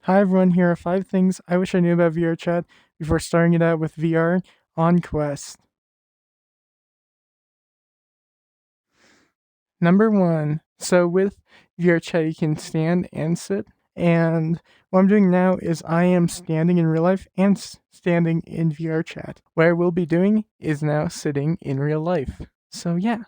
Hi everyone, here are 5 things I wish I knew about VRChat before starting it out with VR on Quest. Number 1. So with VRChat you can stand and sit, and what I'm doing now is I am standing in real life and standing in VRChat. What I will be doing is now sitting in real life. So yeah.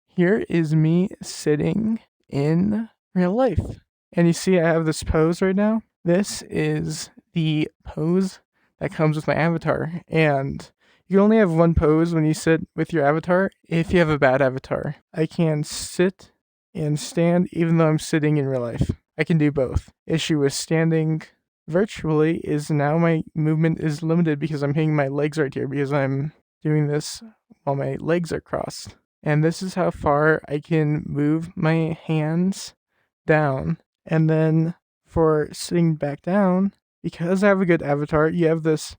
Here is me sitting in real life. And you see I have this pose right now? This is the pose that comes with my avatar. And you only have one pose when you sit with your avatar if you have a bad avatar. I can sit and stand even though I'm sitting in real life. I can do both. Issue with standing virtually is now my movement is limited because I'm hitting my legs right here because I'm doing this while my legs are crossed. And this is how far I can move my hands down. And then for sitting back down, because I have a good avatar, you have this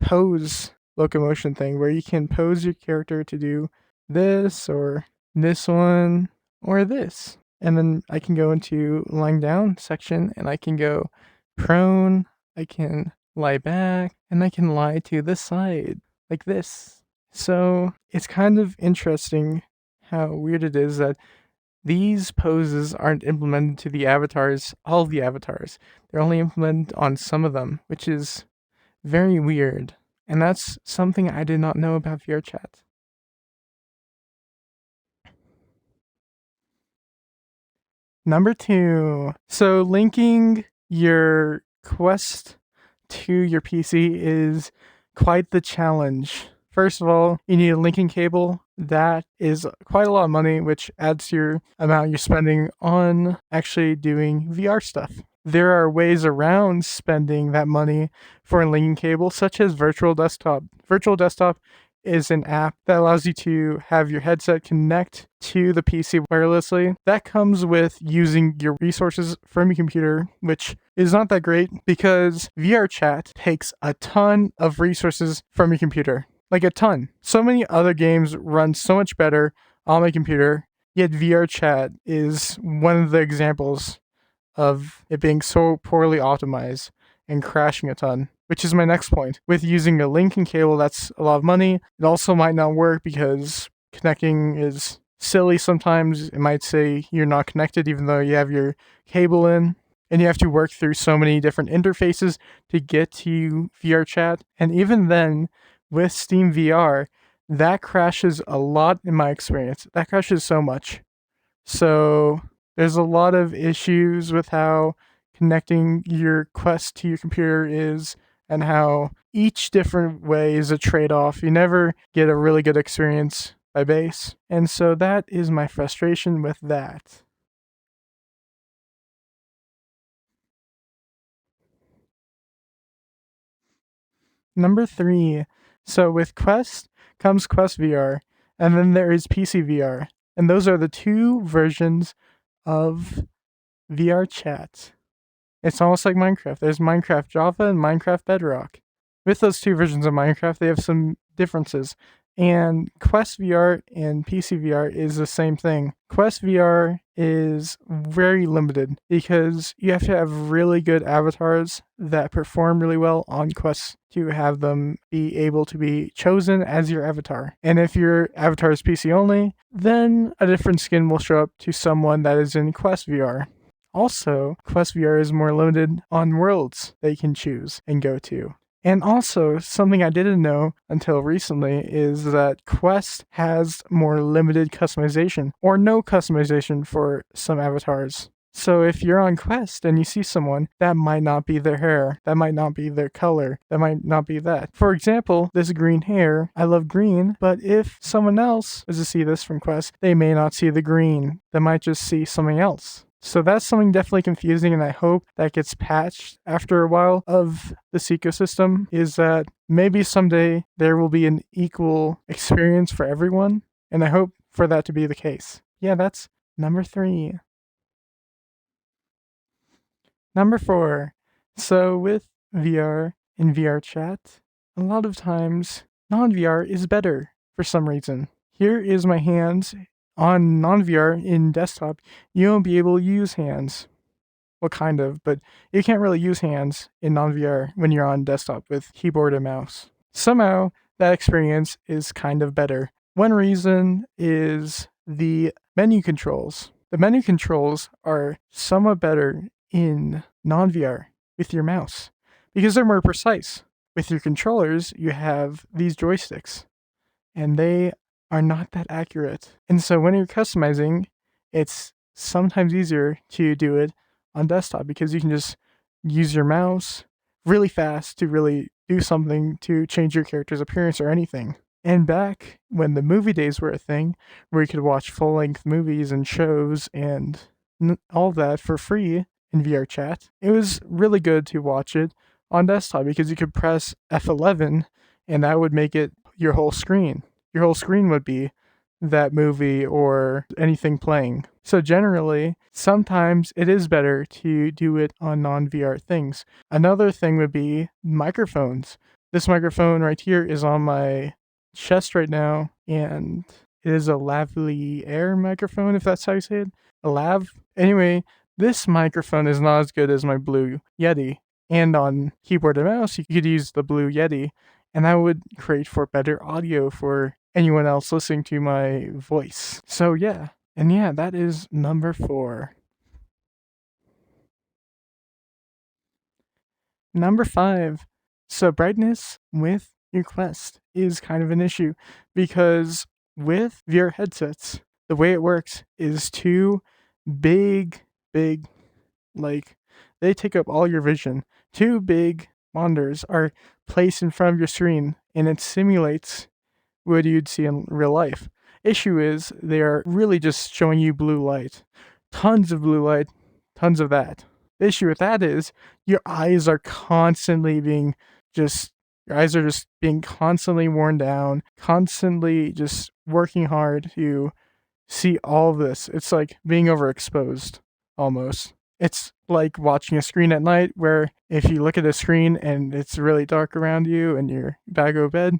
pose locomotion thing where you can pose your character to do this or this one or this. And then I can go into lying down section and I can go prone, I can lie back, and I can lie to this side like this. So it's kind of interesting how weird it is that these poses aren't implemented to the avatars, all the avatars. They're only implemented on some of them, which is very weird. And that's something I did not know about VRChat. Number 2. So linking your Quest to your PC is quite the challenge. First of all, you need a linking cable. That is quite a lot of money, which adds to your amount you're spending on actually doing VR stuff. There are ways around spending that money for a linking cable, such as Virtual Desktop. Virtual Desktop is an app that allows you to have your headset connect to the PC wirelessly. That comes with using your resources from your computer, which is not that great because VRChat takes a ton of resources from your computer. Like a ton. So many other games run so much better on my computer, yet VRChat is one of the examples of it being so poorly optimized and crashing a ton. Which is my next point. With using a linking cable, that's a lot of money. It also might not work because connecting is silly sometimes. It might say you're not connected even though you have your cable in. And you have to work through so many different interfaces to get to VRChat. And even then, with Steam VR, that crashes a lot in my experience. That crashes so much. So there's a lot of issues with how connecting your Quest to your computer is and how each different way is a trade-off. You never get a really good experience by base. And so that is my frustration with that. Number 3. So with Quest comes Quest VR, and then there is PC VR. And those are the two versions of VRChat. It's almost like Minecraft. There's Minecraft Java and Minecraft Bedrock. With those two versions of Minecraft, they have some differences. And Quest VR and PC VR is the same thing. Quest VR is very limited because you have to have really good avatars that perform really well on Quest to have them be able to be chosen as your avatar. And if your avatar is PC only, then a different skin will show up to someone that is in Quest VR. Also, Quest VR is more limited on worlds they can choose and go to. And also, something I didn't know until recently is that Quest has more limited customization or no customization for some avatars. So if you're on Quest and you see someone, that might not be their hair, that might not be their color, that might not be that. For example, this green hair, I love green, but if someone else was to see this from Quest, they may not see the green. They might just see something else. So that's something definitely confusing, and I hope that gets patched after a while of this ecosystem, is that maybe someday there will be an equal experience for everyone, and I hope for that to be the case. Yeah, that's number 3. Number 4. So with VR and VRChat, a lot of times non-VR is better for some reason. Here is my hands. On non-VR in desktop, you won't be able to use hands. well, kind of, but you can't really use hands in non-VR when you're on desktop with keyboard and mouse. Somehow, that experience is kind of better. One reason is the menu controls. The menu controls are somewhat better in non-VR with your mouse because they're more precise. With your controllers, you have these joysticks and they are not that accurate. And so when you're customizing, it's sometimes easier to do it on desktop because you can just use your mouse really fast to really do something to change your character's appearance or anything. And back when the movie days were a thing, where you could watch full length movies and shows and all that for free in VRChat, it was really good to watch it on desktop because you could press F11 and that would make it your whole screen. Your whole screen would be that movie or anything playing. So generally, sometimes it is better to do it on non-VR things. Another thing would be microphones. This microphone right here is on my chest right now, and it is a lavalier microphone, if that's how you say it. A lav? Anyway, this microphone is not as good as my Blue Yeti. And on keyboard and mouse, you could use the Blue Yeti, and that would create for better audio for anyone else listening to my voice. So yeah, and yeah, that is number 4. Number 5. So brightness with your Quest is kind of an issue because with VR headsets, the way it works is two big, like, they take up all your vision. Two big monitors are placed in front of your screen and it simulates what you'd see in real life. Issue is they are really just showing you blue light. Tons of blue light, tons of that. The issue with that is your eyes are constantly being just your eyes are just being constantly worn down, constantly just working hard to see all of this. It's like being overexposed almost. It's like watching a screen at night where if you look at a screen and it's really dark around you and you're about to go to bed,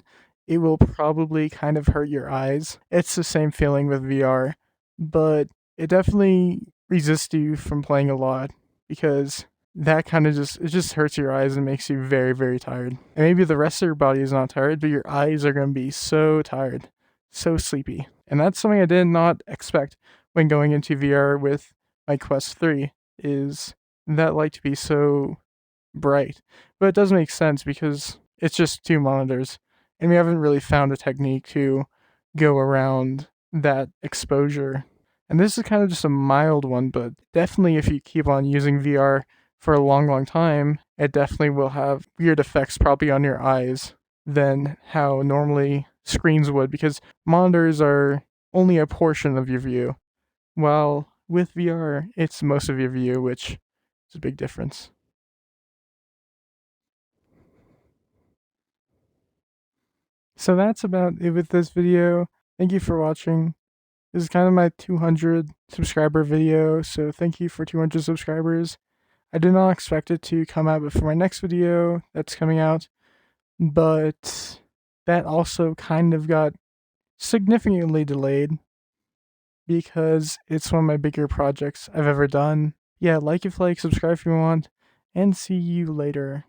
it will probably kind of hurt your eyes. It's the same feeling with VR, but it definitely resists you from playing a lot because that kind of just hurts your eyes and makes you very, very tired. And maybe the rest of your body is not tired, but your eyes are going to be so tired, so sleepy. And that's something I did not expect when going into VR with my Quest 3, is that light to be so bright. But it does make sense because it's just two monitors, and we haven't really found a technique to go around that exposure. And this is kind of just a mild one, but definitely if you keep on using VR for a long time, it definitely will have weird effects probably on your eyes than how normally screens would, because monitors are only a portion of your view, while with VR, it's most of your view, which is a big difference. So that's about it with this video. Thank you for watching. This is kind of my 200 subscriber video, so thank you for 200 subscribers. I did not expect it to come out before my next video that's coming out, but that also kind of got significantly delayed because it's one of my bigger projects I've ever done. Yeah, like if you like, subscribe if you want, and see you later.